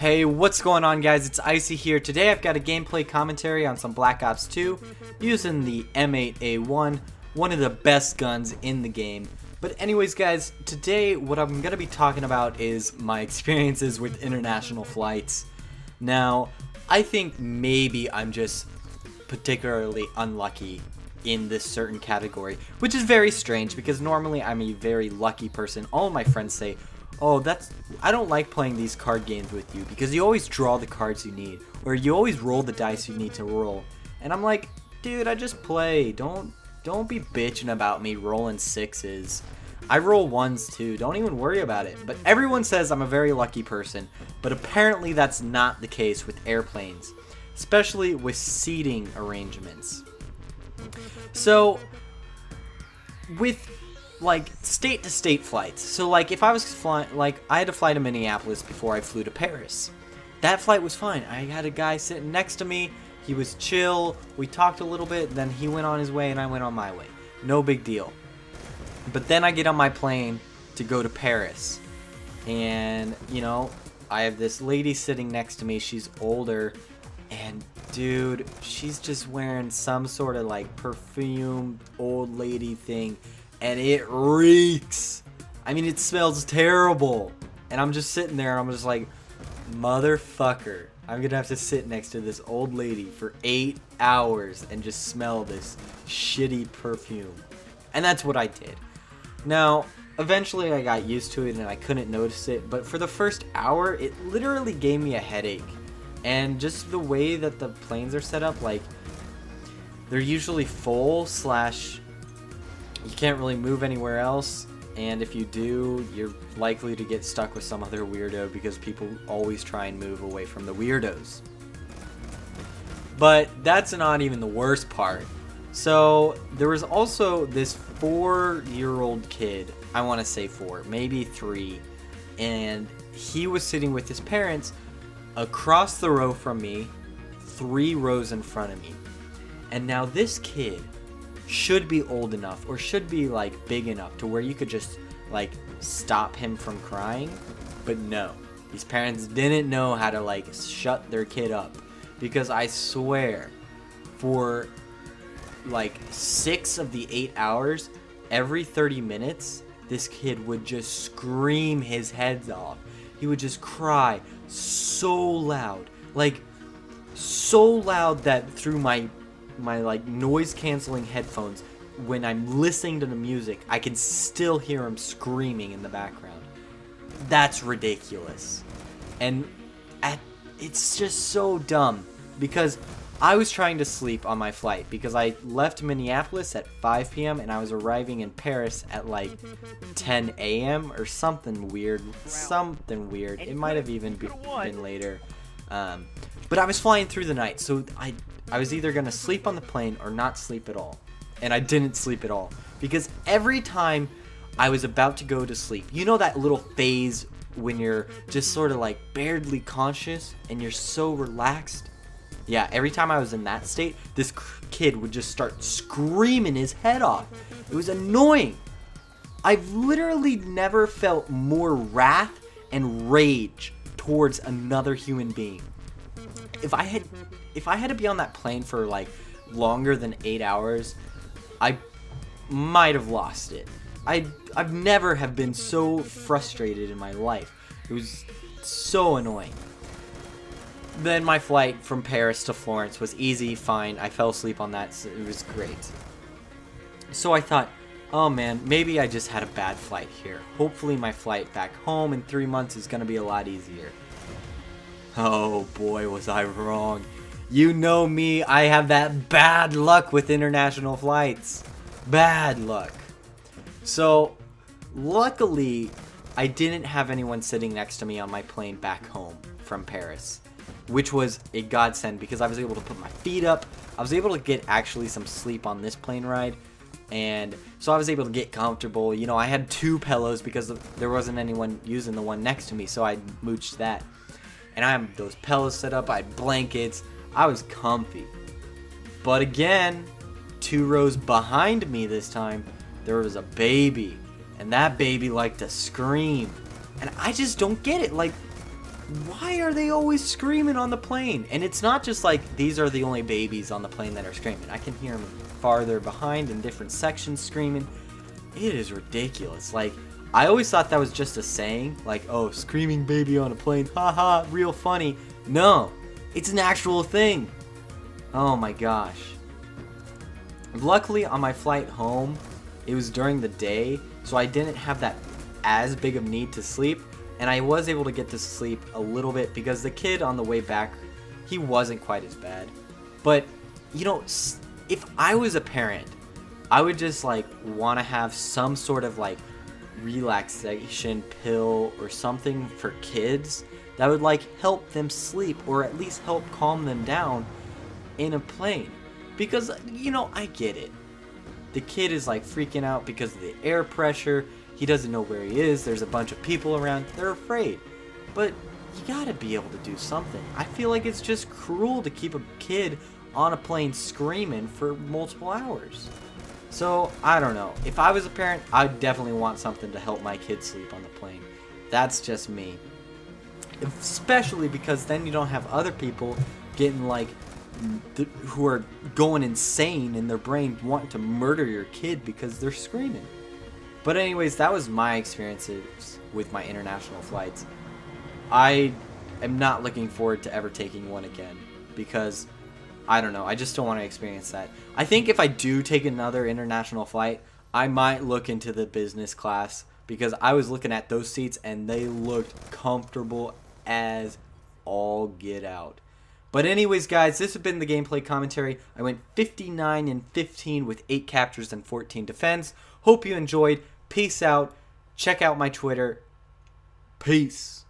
Hey, what's going on, guys? It's Icy here. Today I've got a gameplay commentary on some Black Ops 2 using the M8A1, one of the best guns in the game. But anyways, guys, today what I'm going to be talking about is my experiences with international flights. Now, I think maybe I'm just particularly unlucky in this certain category, which is very strange because normally I'm a very lucky person. All of my friends say, oh, I don't like playing these card games with you because you always draw the cards you need, or you always roll the dice you need to roll. And I'm like, dude, I just play. Don't be bitching about me rolling sixes. I roll ones too. Don't even worry about it. But everyone says I'm a very lucky person, but apparently that's not the case with airplanes, especially with seating arrangements. So, with like state to state flights. So like if I was flying, like I had to fly to Minneapolis before I flew to Paris. That flight was fine. I had a guy sitting next to me. He was chill. We talked a little bit. Then he went on his way and I went on my way. No big deal. But then I get on my plane to go to Paris. And, you know, I have this lady sitting next to me. She's older. And dude, she's just wearing some sort of like perfume old lady thing. And it reeks. I mean, it smells terrible. And I'm just sitting there and I'm just like, motherfucker. I'm gonna have to sit next to this old lady for 8 hours and just smell this shitty perfume. And that's what I did. Now, eventually I got used to it and I couldn't notice it. But for the first hour, it literally gave me a headache. And just the way that the planes are set up, like, they're usually full / you can't really move anywhere else, and if you do, you're likely to get stuck with some other weirdo because people always try and move away from the weirdos. But that's not even the worst part. So there was also this 4-year-old kid, I want to say 4, maybe 3, and he was sitting with his parents across the row from me, 3 rows in front of me. And now this kid should be old enough or should be like big enough to where you could just like stop him from crying, but no, these parents didn't know how to like shut their kid up, because I swear for like 6 of the 8 hours, every 30 minutes this kid would just scream his head off. He would just cry so loud, like so loud that through my like noise canceling headphones, when I'm listening to the music, I can still hear him screaming in the background. That's ridiculous. And it's just so dumb, because I was trying to sleep on my flight because I left Minneapolis at 5 p.m. and I was arriving in Paris at like 10 a.m. or something weird. It might have even been later. But I was flying through the night, so I was either going to sleep on the plane or not sleep at all. And I didn't sleep at all, because every time I was about to go to sleep, you know that little phase when you're just sort of like barely conscious and you're so relaxed? Yeah, every time I was in that state, this kid would just start screaming his head off. It was annoying. I've literally never felt more wrath and rage towards another human being. If I had to be on that plane for like longer than 8 hours, I might have lost it. I've never have been so frustrated in my life. It was so annoying. Then my flight from Paris to Florence was easy, fine. I fell asleep on that, so it was great. So I thought, oh man, maybe I just had a bad flight here. Hopefully my flight back home in 3 months is gonna be a lot easier. Oh boy, was I wrong. You know me, I have that bad luck with international flights. Bad luck. So, luckily, I didn't have anyone sitting next to me on my plane back home from Paris, which was a godsend because I was able to put my feet up. I was able to get actually some sleep on this plane ride, and so I was able to get comfortable. You know, I had 2 pillows because there wasn't anyone using the one next to me, so I mooched that. And I had those pillows set up, I had blankets, I was comfy. But again, 2 rows behind me this time, there was a baby. And that baby liked to scream. And I just don't get it. Like, why are they always screaming on the plane? And it's not just like these are the only babies on the plane that are screaming. I can hear them farther behind in different sections screaming. It is ridiculous. Like, I always thought that was just a saying, like, oh, screaming baby on a plane, haha, real funny. No, it's an actual thing. Oh my gosh. Luckily, on my flight home, it was during the day, so I didn't have that as big of need to sleep, and I was able to get to sleep a little bit because the kid on the way back, he wasn't quite as bad. But, you know, if I was a parent, I would just, like, want to have some sort of, like, relaxation pill or something for kids that would, like, help them sleep or at least help calm them down in a plane. Because, you know, I get it. The kid is, like, freaking out because of the air pressure. He doesn't know where he is. There's a bunch of people around. They're afraid. But you gotta be able to do something. I feel like it's just cruel to keep a kid on a plane screaming for multiple hours. So, I don't know. If I was a parent, I'd definitely want something to help my kid sleep on the plane. That's just me. Especially because then you don't have other people getting, like, who are going insane in their brain wanting to murder your kid because they're screaming. But anyways, that was my experiences with my international flights. I am not looking forward to ever taking one again because, I don't know, I just don't want to experience that. I think if I do take another international flight, I might look into the business class because I was looking at those seats and they looked comfortable as all get out. But anyways, guys, this has been the gameplay commentary. I went 59 and 15 with 8 captures and 14 defends. Hope you enjoyed. Peace out. Check out my Twitter. Peace.